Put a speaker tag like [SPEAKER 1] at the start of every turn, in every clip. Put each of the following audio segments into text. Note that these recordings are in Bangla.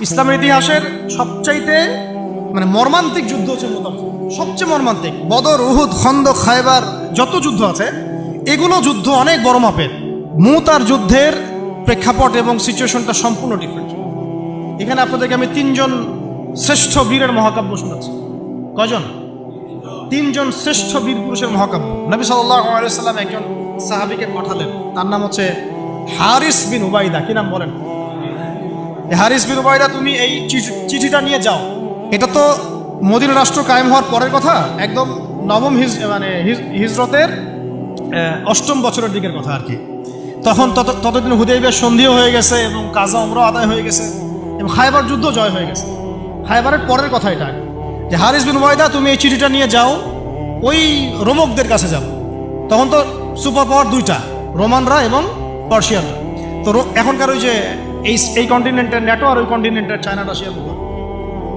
[SPEAKER 1] ইসলামের ইতিহাসের সবচাইতে মর্মান্তিক যুদ্ধ হচ্ছে মুতা, সবচেয়ে মর্মান্তিক। বদর, উহুদ, খন্দক, খায়বার যত যুদ্ধ আছে এগুলো যুদ্ধ অনেক বড় মাপের। মুতার যুদ্ধের প্রেক্ষাপট এবং সিচুয়েশনটা সম্পূর্ণ ডিফারেন্ট। এখানে আপনাদেরকে আমি তিনজন শ্রেষ্ঠ বীরের মহাকাব্য শোনাচ্ছি। কয়জন? তিনজন শ্রেষ্ঠ বীর পুরুষের মহাকাব্য। নবী সাল্লাল্লাহু আলাইহি সাল্লাম একজন সাহাবীকে পাঠালেন, তার নাম হচ্ছে হারিস বিন উবাইদা। কি নাম বলেন? হারিস বিন উবাইদা, তুমি এই চিঠিটা নিয়ে যাও। এটা তো মদিনা রাষ্ট্র কায়েম হওয়ার পরের কথা, একদম নবম হিজরতের 8ম বছরের দিকের কথা আর কি। তখন ততদিন হুদাইবিয়ার সন্ধিও হয়ে গেছে এবং কাজা উমরা আদায় হয়ে গেছে এবং খায়বার যুদ্ধ জয় হয়ে গেছে। খায়বারের পরের কথা এটা, যে হারিস বিন উবাইদা তুমি এই চিঠিটা নিয়ে যাও, ওই রোমকদের কাছে যাও। তখন তো সুপার পাওয়ার দুইটা, রোমানরা এবং পার্সিয়ানরা। তো এখনকার ওই যে এই কন্টিনেন্টের ন্যাটো আর ওই কন্টিনেন্টের চায়না রাশিয়ার উপর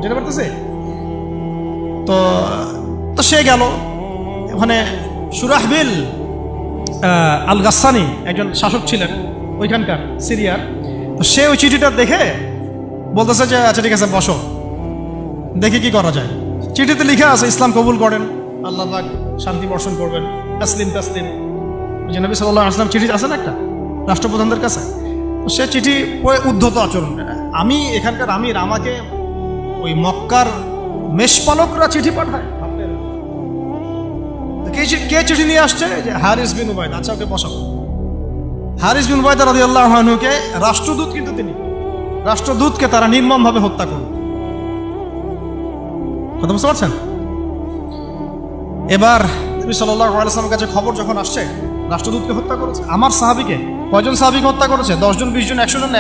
[SPEAKER 1] যেটা করতেছে। তো সে গেল ওখানে। সুরাহবিল আল গাসানি একজন শাসক ছিলেন ওইখানকার সিরিয়ার। তো সে ওই চিঠিটা দেখে বলতেছে যে আচ্ছা ঠিক আছে, বসো, দেখি কি করা যায়। চিঠিতে লিখে আছে ইসলাম কবুল করেন, আল্লাহ পাক শান্তি বর্ষণ করবেন, তাসলিম তাসলিম। যে নবী সাল্লাল্লাহু আলাইহি ওয়াসাল্লাম চিঠি আছে না একটা রাষ্ট্রপ্রধানদের কাছে, সে চিঠি পড়ে উদ্ধত আচরণ। আমি এখানকার আমির, আমাকে ওই মক্কার মেষপালকরা চিঠি পাঠায়? কে চিঠি নিয়ে আসছে? যে হারিস বিন উবাইদা। আচ্ছা, ওকে বসাবো। হারিস বিন উবাইদা রাদিয়াল্লাহু আনহুকে রাষ্ট্রদূত, কিন্তু তিনি রাষ্ট্রদূতকে তারা নির্মমভাবে হত্যা করল। কথা বুঝতে পারছেন? এবার নবী সাল্লাল্লাহু আলাইহি ওয়াসাল্লামের কাছে খবর যখন আসছে রাষ্ট্রদূতকে হত্যা করেছে। আমার সাহাবীকে, কয়জন সাহাবীকে হত্যা করেছে? 10 জন, 20 জন, 100 জন না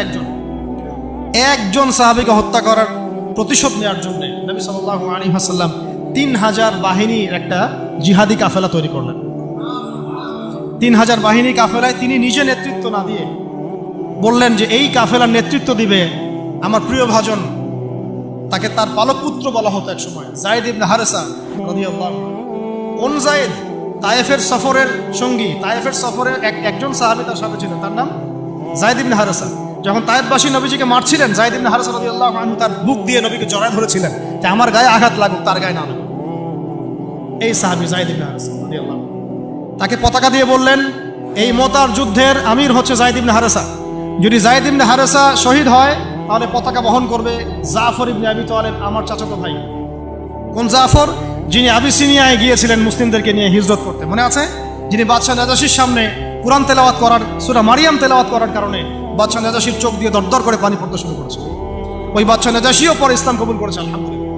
[SPEAKER 1] একজন সাহাবীকে হত্যা করার প্রতিশোধ নেওয়ার জন্য নবী সাল্লাল্লাহু আলাইহি ওয়াসাল্লাম 3000 বাহিনীর একটা জিহাদি কাফেলা তৈরি করলেন। 3000 বাহিনী কাফেলায় তিনি নিজে নেতৃত্ব না দিয়ে বললেন যে এই কাফেলার নেতৃত্ব দিবে আমার প্রিয় ভাজন, তাকে তার পালক পুত্র বলা হতো এক সময়, যায়েদ ইবনে হারেসা রাদিয়াল্লাহু আনহু। কোন যায়েদ? তায়েফের সফরের সঙ্গী, তায়েফের সফরে একজন সাহাবী তার সাথে ছিলেন, তার নাম যায়েদ ইবনে হারেসা। যখন তায়েফবাসী নবীজিকে মারছিলেন, যায়েদ ইবনে হারেসা রাদিয়াল্লাহু আনহু তার বুক দিয়ে নবীকে জড়ায় ধরেছিলেন যে আমার গায়ে আঘাত লাগুক, তার গায়ে না লাগুক। এই সাহাবী যায়েদ ইবনে হারেসা রাদিয়াল্লাহু আনহু, তাকে পতাকা দিয়ে বললেন এই মোতার যুদ্ধের আমির হচ্ছে যায়েদ ইবনে হারেসা। যদি যায়েদ ইবনে হারেসা শহীদ হয় তাহলে পতাকা বহন করবে জাফর ইবনে আবি তালেব, আমার চাচাতো ভাই। কোন জাফর? যিনি আবিসিনিয়ায় গিয়েছিলেন মুসলিমদেরকে নিয়ে হিজরত করতে, মনে আছে? যিনি বাদশাহ নাজাশির সামনে কুরআন তেলাওয়াত করার, সূরা মারিয়াম তেলাওয়াত করার কারণে বাদশাহ নাজাশির চোখ দিয়ে দরদর করে পানি পড়তে শুরু করেছে। ওই বাদশাহ নাজাশিও পরে ইসলাম কবুল করেছে, আলহামদুলিল্লাহ।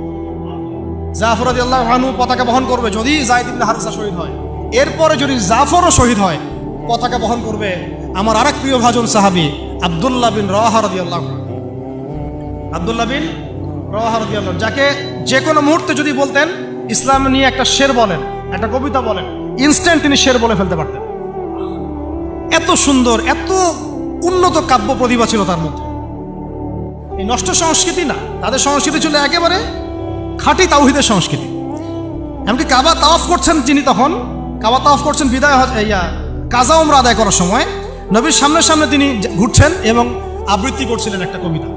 [SPEAKER 1] জাফর রাদিয়াল্লাহু আনহু পতাকা বহন করবে যদি যায়েদ ইবনে হারেসা শহীদ হয়। এরপরে যদি জাফরও শহীদ হয়, পতাকা বহন করবে আমার আরেক প্রিয় ভাজন সাহাবী আব্দুল্লাহ বিন রাওয়াহা রাদিয়াল্লাহু আনহু। আব্দুল্লাহ বিন রাওয়াহা রাদিয়াল্লাহু, যাকে যে কোনো মুহূর্তে যদি বলতেন ইসলাম নিয়ে একটা শের বলেন, একটা কবিতা বলেন, ইনস্ট্যান্ট তিনি শের বলে ফেলতে পারতেন। এত সুন্দর, এত উন্নত কাব্য প্রতিভা ছিল তার মধ্যে। এই নষ্ট সংস্কৃতি না, তাদের সংস্কৃতি ছিল একেবারে খাঁটি তাওহীদের সংস্কৃতি। এমনকি কাবা তাওয়াফ করছেন যিনি, তখন কাবা তাওয়াফ করছেন বিদায় কাজা উমরা আদায় করার সময় নবীর সামনে সামনে তিনি ঘুরছেন এবং আবৃত্তি করছিলেন একটা কবিতা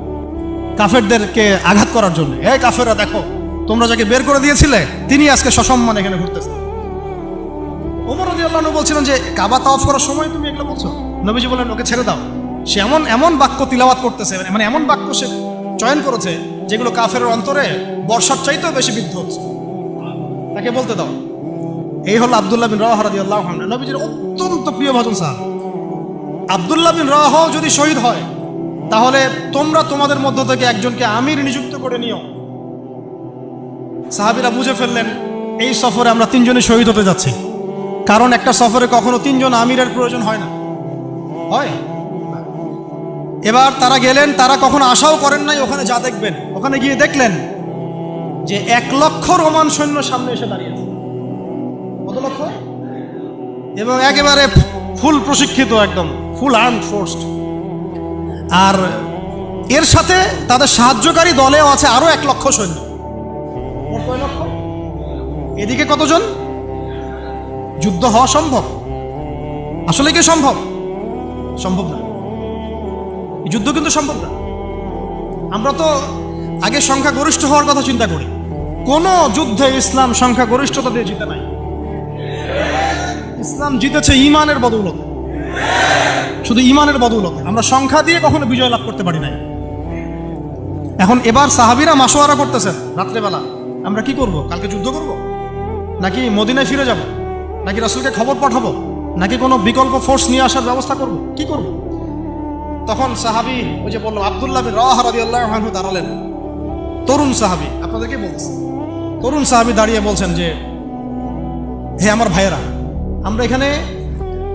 [SPEAKER 1] কাফেরদেরকে আঘাত করার জন্য। এই কাফেররা, দেখো তোমরা যাকে বের করে দিয়েছিলে তিনি আজকে সসম্মানে এখানে ঘুরতেছে। ওমর রাদিয়াল্লাহু আনহু বলছিলেন যে কাবা তাওয়াফ করার সময় তুমি এগুলো বলছো? নবীজি বলেন ওকে ছেড়ে দাও, সে এমন বাক্য তিলাওয়াত করতেছে, এমন বাক্য সে চয়ন করেছে যেগুলো কাফেরের অন্তরে বর্ষার চাইতেও বেশি বিদ্ধ হচ্ছে, তাকে বলতে দাও। এই হলো আব্দুল্লাহ বিন রাওয়াহা রাদিয়াল্লাহু আনহু, নবীজির অত্যন্ত প্রিয় ভাজন সাহাবী। আব্দুল্লাহ বিন রাওয়াহা যদি শহীদ হয় তাহলে তোমরা তোমাদের মধ্য থেকে একজনকে আমির নিযুক্ত করে নিও। সাহাবীরা বুঝে ফেললেন এই সফরে আমরা 3 জনই শহীদ হতে যাচ্ছি, কারণ একটা সফরে কখনো 3 জন আমিরের প্রয়োজন হয় না, হয়। এবার তারা গেলেন, তারা কখনো আশাও করেন নাই ওখানে যা দেখবেন। ওখানে গিয়ে দেখলেন যে 1 লক্ষ রোমান সৈন্য সামনে এসে দাঁড়িয়েছে। কত লক্ষ? এবং একেবারে ফুল প্রশিক্ষিত, একদম ফুল আর্মড ফোর্সড। আর এর সাথে তাদের সাহায্যকারী দলেও আছে আরো 1 লক্ষ সৈন্য। কয় লক্ষ? এদিকে কতজন? যুদ্ধ হওয়া সম্ভব? আসলে কি সম্ভব? সম্ভব না। যুদ্ধ কিন্তু সম্ভব না। আমরা তো আগে সংখ্যাগরিষ্ঠ হওয়ার কথা চিন্তা করি। কোন যুদ্ধে ইসলাম সংখ্যাগরিষ্ঠতা দিয়ে জিতে নাই। ইসলাম জিতেছে ইমানের বদৌলতে, শুধু ইমানের বদৌলতে। আমরা সংখ্যা দিয়ে কখনো বিজয় লাভ করতে পারি নাই। এখন এবার সাহাবীরা মাশওয়ারা করতেছেন রাত্রেবেলা, আমরা কি করব? কালকে যুদ্ধ করব, নাকি মদিনায় ফিরে যাব, নাকি রাসূলকে খবর পাঠাবো, নাকি কোনো বিকল্প ফোর্স নিয়ে আসার ব্যবস্থা করব, কি করব? তখন সাহাবী, ওই যে বললাম আব্দুল্লাহ বিন রাওয়াহা রাদিয়াল্লাহু আনহু দাঁড়ালেন। তরুণ সাহাবী, আপনাদেরকে বলছি, তরুণ সাহাবী দাঁড়িয়ে বলছেন যে, হে আমার ভাইয়েরা,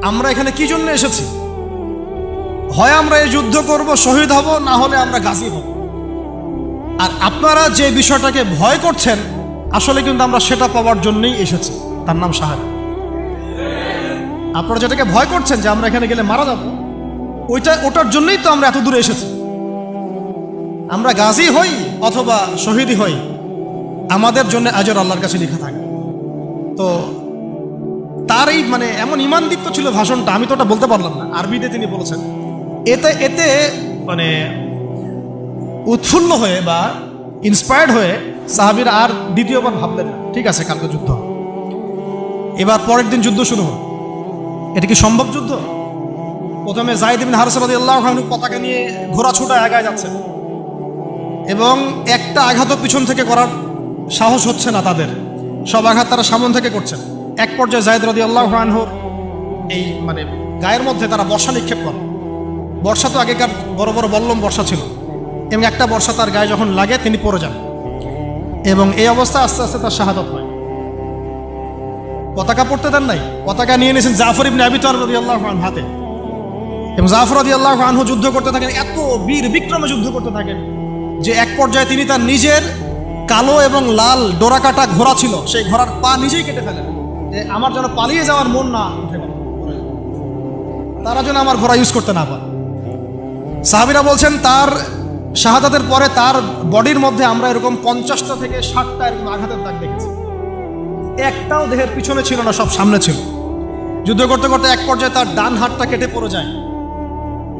[SPEAKER 1] আমরা এখানে কি জন্য এসেছি? হয় আমরা এই যুদ্ধ করব, শহীদ হব, না হলে আমরা গাজী হব। আর আপনারা যে বিষয়টাকে ভয় করছেন, আসলে কিন্তু আমরা সেটা পাওয়ার জন্যই এসেছি, তার নাম শাহাদাত। আপনারা যেটাকে ভয় করছেন যে আমরা এখানে গেলে মারা যাব, ওটার জন্যই তো আমরা এত দূরে এসেছি। আমরা গাজী হই অথবা শহীদই হই, আমাদের জন্য আজর আল্লাহর কাছে লেখা থাকে। তো তার এই মানে এমন ইমানদীপ্ত ছিল ভাষণটা, আমি তো ওটা বলতে পারলাম না, আরবিতে তিনি বলেছেন। এতে মানে উৎফুল্ল হয়ে বা ইন্সপায়ার্ড হয়ে সাহাবীরা আর দ্বিতীয়বার ভাবলেন না, ঠিক আছে কালকে যুদ্ধ। এবার পরের দিন যুদ্ধ শুরু হল। এটা কি সম্ভব যুদ্ধ? প্রথমে যায়েদ ইবনে হারেসা রাদিয়াল্লাহু আনহু পতাকা নিয়ে ঘোড়া ছুটা আগায় যাচ্ছে, এবং একটা আঘাতও পিছন থেকে করার সাহস হচ্ছে না তাদের, সব আঘাত তারা সামন থেকে করছেন। এক পর্যায়ে যায়েদ রাদিয়াল্লাহু আনহুর এই মানে গায়ের মধ্যে তারা বর্ষা নিক্ষেপ করে। বর্ষা তো আগেকার বড় বড় বল্লম বর্ষা ছিল, এবং একটা বর্ষা তার গায়ে যখন লাগে তিনি পড়ে যান, এবং এই অবস্থা আস্তে আস্তে তার শাহাদাত হয়। পতাকা পড়তে দেন নাই, পতাকা নিয়ে নিয়েছেন জাফর ইবনে আবি তালিব রাদিয়াল্লাহু আনহু হাতে, এবং জাফর রাদিয়াল্লাহু আনহু যুদ্ধ করতে থাকেন, এত বীর বিক্রমে যুদ্ধ করতে থাকেন যে এক পর্যায়ে তিনি তার নিজের কালো এবং লাল ডোরাকাটা ঘোড়া ছিল, সেই ঘোড়ার পা নিজেই কেটে ফেলেন, যে আমার যেন পালিয়ে যাওয়ার মন না উঠে, তারা যেন আমার ঘোড়া ইউজ করতে না পারে। সাহাবীরা বলছেন তার শাহাদাতের পরে তার বডির মধ্যে আমরা এরকম 50টা থেকে 60টা এরকম আঘাতের দাগ দেখেছি। একটাও দেহের পিছনে ছিল না, সব সামনে ছিল। যুদ্ধ করতে করতে এক পর্যায়ে তার ডান হাতটা কেটে পড়ে যায়।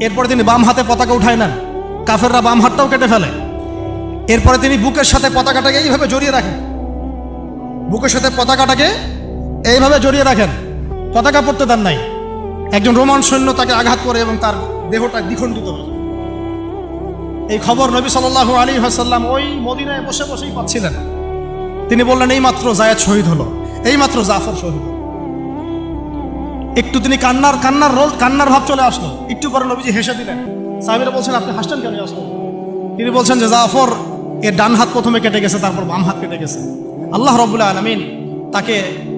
[SPEAKER 1] এরপরে তিনি বাম হাতে পতাকা উঠায় নেন, কাফেররা বাম হাতটাও কেটে ফেলে। এরপরে তিনি বুকের সাথে পতাকাটাকে এইভাবে জড়িয়ে রাখেন, বুকের সাথে পতাকাটাকে এইভাবে জড়িয়ে রাখেন, পতাকা পড়তে দেন নাই। একজন রোমান সৈন্য তাকে আঘাত করে এবং তার দেহটা দ্বিখণ্ডিত হয়। এই খবর নবী সাল্লাল্লাহু আলাইহি ওয়াসাল্লাম ওই মদিনায় বসে বসেই পাচ্ছিলেন। তিনি বললেন, এই মাত্র যায়েদ শহীদ হলো, এই মাত্র জাফর শহীদ হলো। একটু তিনি কান্নার ভাব চলে আসলো। একটু পরে নবীজি হেসে দিলেন। সাহাবীরা বলছেন, আপনি হাসছেন কেন? আসলেন? তিনি বলছেন যে জাফর এর ডান হাত প্রথমে কেটে গেছে, তারপর বাম হাত কেটে গেছে। আল্লাহ রাব্বুল আলামিন তাকে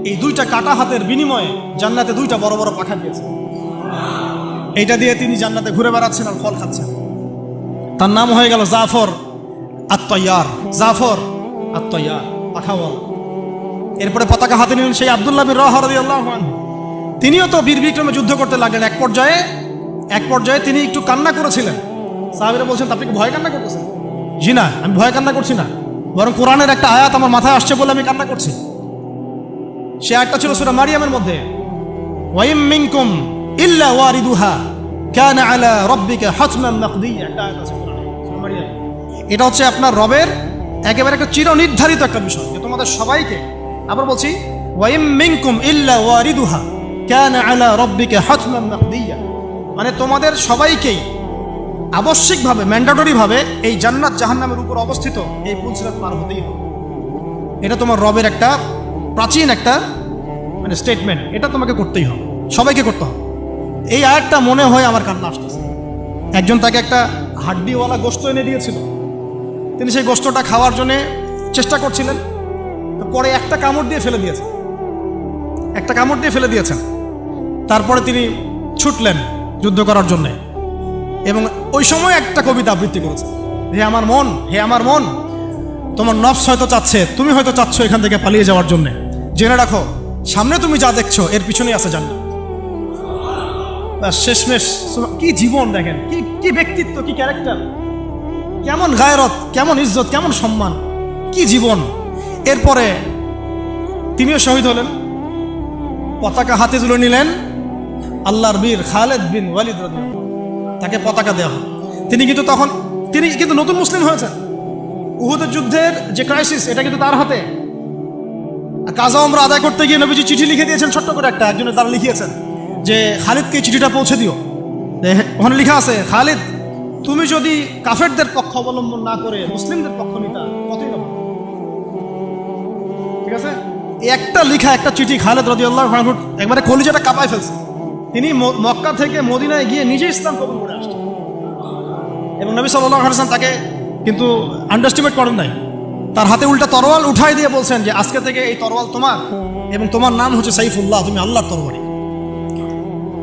[SPEAKER 1] এই দুইটা কাটা হাতের বিনিময়ে জান্নাতে দুইটা বড় বড় পাখা দিয়েছে। এইটা দিয়ে তিনি জান্নাতে ঘুরে বেড়াচ্ছেন আর ফল খাচ্ছেন। তার নাম হয়ে গেল জাফর আত-তাইয়ার, জাফর আত-তাইয়ার, পাখাওয়াল। এরপরে পতাকা হাতে নিলেন সেই আব্দুল্লাহ বিন রাওয়াহা রাদিয়াল্লাহু আনহু। তিনিও তো বীর বিক্রমে যুদ্ধ করতে লাগলেন। এক পর্যায়ে তিনি একটু কান্না করেছিলেন। সাহাবীরা বলছেন, আপনি কি ভয় কান্না করতেছেন? জি না, আমি ভয় কান্না করছি না, বরং কোরআনের একটা আয়াত আমার মাথায় আসছে বলে আমি কান্না করছি। সে আয়াতটা ছিল সূরা মারিয়ামের মধ্যে, ওয়াইম মিনকুম ইল্লা ওয়ারিদুহা কানা আলা রাব্বিকা হাতমান মাকদিয়া। একটা আয়াত আছে কোরআনে, সূরা মারিয়াম। এটা হচ্ছে আপনার রবের একেবারে একটা চিরনির্ধারিত একটা বিষয়, যে তোমাদের সবাইকে, আবার বলছি, ওয়াইম মিনকুম ইল্লা ওয়ারিদুহা কানা আলা রাব্বিকা হাতমান মাকদিয়া, মানে তোমাদের সবাইকেই আবশ্যিকভাবে, ম্যান্ডেটরিভাবে এই জান্নাত জাহান্নামের উপর অবস্থিত এই পুলসিরাত পার হতেই হবে। এটা তোমার রবের একটা প্রাচীন একটা মানে স্টেটমেন্ট, এটা তোমাকে করতেই হবে, সবাইকে করতে হবে। এই আয়াতটা মনে হয় আমার কান্না আসতেছে। একজন তাকে একটা হাড্ডিওয়ালা গোশত এনে দিয়েছিল, তিনি সেই গোশতটা খাওয়ার জন্য চেষ্টা করছিলেন, পরে একটা কামড় দিয়ে ফেলে দিয়েছেন। তারপরে তিনি ছুটলেন যুদ্ধ করার জন্যে, এবং ওই সময় একটা কবিতা আবৃত্তি করেছে, হে আমার মন, তোমার নফস হয়তো চাচ্ছে, তুমি হয়তো চাচ্ছ এখান থেকে পালিয়ে যাওয়ার জন্য, জেনে রাখো সামনে তুমি যা দেখছো এর পিছনেই আছে জান্নাত। শেষমেশ কি জীবন দেখেন, কি ব্যক্তিত্ব, কি ক্যারেক্টার, কেমন গায়রত, কেমন ইজ্জত, কেমন সম্মান, কি জীবন। এরপরে তিনিও শহীদ হলেন, পতাকা হাতে তুলে নিলেন আল্লাহর বীর খালেদ বিন ওয়ালিদ রাদিয়াল্লাহু আনহু, তাকে পতাকা দেওয়া। তিনি কিন্তু তখন তিনি কিন্তু নতুন মুসলিম হয়েছেন। উহুদের যুদ্ধের যে ক্রাইসিস, এটা কিন্তু তার হাতে। কাজা ওমরা আদায় করতে গিয়ে নবীজি চিঠি লিখে দিয়েছেন, ছোট্ট করে একটা, একজনের দ্বারা লিখিয়েছেন যে খালিদকে চিঠিটা পৌঁছে দিও। ওখানে লেখা আছে, খালিদ তুমি যদি কাফেরদের পক্ষ অবলম্বন না করে মুসলিমদের পক্ষ নিতা কতই না। ঠিক আছে, এই একটা লেখা, একটা চিঠি খালিদ রাদিয়াল্লাহু আনহু একবারে কলিজাটা কাঁপায় ফেলছে। তিনি মক্কা থেকে মদিনায় গিয়ে নিজে ইসলাম কবুল করে আসছেন, এবং নবী সাল্লাল্লাহু আলাইহি ওয়াসাল্লাম তাকে কিন্তু আন্ডারস্টিমেট করেন নাই। তার হাতে উল্টা তরোয়াল উঠাই দিয়ে বলছেন যে আজকে থেকে এই তরোয়াল তোমার, এবং তোমার নাম হচ্ছে সাইফুল্লাহ, তুমি আল্লাহর তরবারি।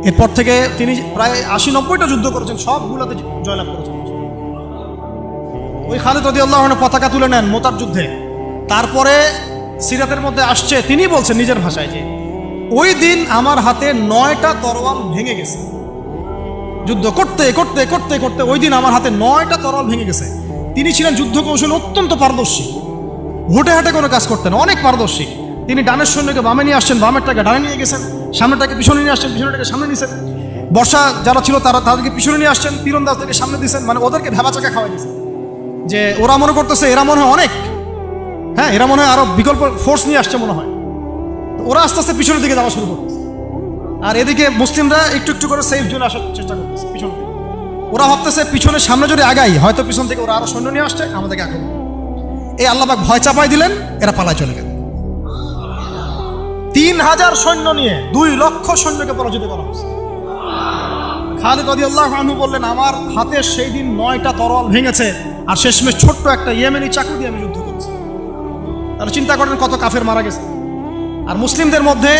[SPEAKER 1] এরপর থেকে তিনি প্রায় ৮০-৯০টা যুদ্ধ করেছেন, সবগুলোতে জয়লাভ করেছেন। ওই খালিদ রাদিয়াল্লাহু আনহু পতাকা তুলে নেন মোতার যুদ্ধে। তারপরে সিরাতের মধ্যে আসছে, তিনি বলছেন নিজের ভাষায় যে ওই দিন আমার হাতে 9টা তরোয়াল ভেঙে গেছে। যুদ্ধ করতে করতে করতে করতে ওই দিন আমার হাতে 9টা তরোয়াল ভেঙে গেছে। তিনি ছিলেন যুদ্ধ কৌশলে অত্যন্ত পারদর্শী, হুটে হাটে কোনো কাজ করতেন, অনেক পারদর্শী। তিনি ডানের সৈন্যকে বামে নিয়ে আসছেন, বামেরটাকে ডানে নিয়ে গেছেন, সামনেটাকে পিছনে নিয়ে আসছেন, পিছনেটাকে সামনে নিয়েছেন। বর্ষা যারা ছিল তাদেরকে পিছনে নিয়ে আসছেন, তীরন্দাজদেরকে সামনে দিয়েছেন, মানে ওদেরকে ভেবা চাকা খাওয়াই দিয়েছেন যে ওরা মনে করতেছে এরা মনে হয় অনেক, হ্যাঁ এরা মনে হয় আরো বিকল্প ফোর্স নিয়ে আসছে মনে হয়। ওরা আস্তে আস্তে পিছনের দিকে যাওয়া শুরু করতেছে, আর এদিকে মুসলিমরা একটু একটু করে সেফ জোনে আসার চেষ্টা করতেছে পিছন থেকে। ওরা ভাবতেছে পিছনের সামনে যদি আগাই হয়তো পিছন থেকে ওরা আরো সৈন্য নিয়ে আসছে, আমাদেরকে আক্রমণ। এই আল্লাহ পাক ভয় চাপাই দিলেন, এরা পালায় চলে গেল। ৩,০০০ সৈন্য নিয়ে ২ লক্ষ সৈন্যকে পরাজিত করা হয়েছে। খালিদ রাদিয়াল্লাহু আনহু বললেন আমার হাতে সেই দিন 9টা তরোয়াল ভেঙেছে, আর শেষমেশ ছোট্ট একটা ইয়েমেনি চাকু দিয়ে আমি যুদ্ধ করছি। তাহলে চিন্তা করেন কত কাফের মারা গেছে। আর মুসলিমদের মধ্যে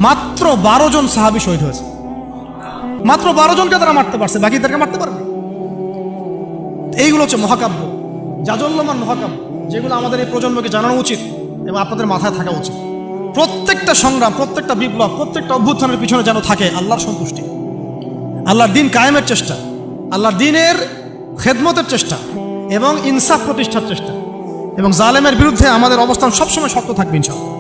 [SPEAKER 1] মাত্র 12 জন সাহাবী শহীদ হয়েছে। মাত্র 12 জনকে তারা মারতে পারছে, বাকিদেরকে মারতে পারবে। এইগুলো হচ্ছে মহাকাব্য, জাজল্যমান মহাকাব্য, যেগুলো আমাদের এই প্রজন্মকে জানানো উচিত এবং আপনাদের মাথায় থাকা উচিত। প্রত্যেকটা সংগ্রাম, প্রত্যেকটা বিপ্লব, প্রত্যেকটা অভ্যুত্থানের পিছনে যেন থাকে আল্লাহর সন্তুষ্টি, আল্লাহর দিন কায়েমের চেষ্টা, আল্লাহর দিনের খেদমতের চেষ্টা এবং ইনসাফ প্রতিষ্ঠার চেষ্টা, এবং জালেমের বিরুদ্ধে আমাদের অবস্থান সবসময় শক্ত থাকবে ইনশাআল্লাহ।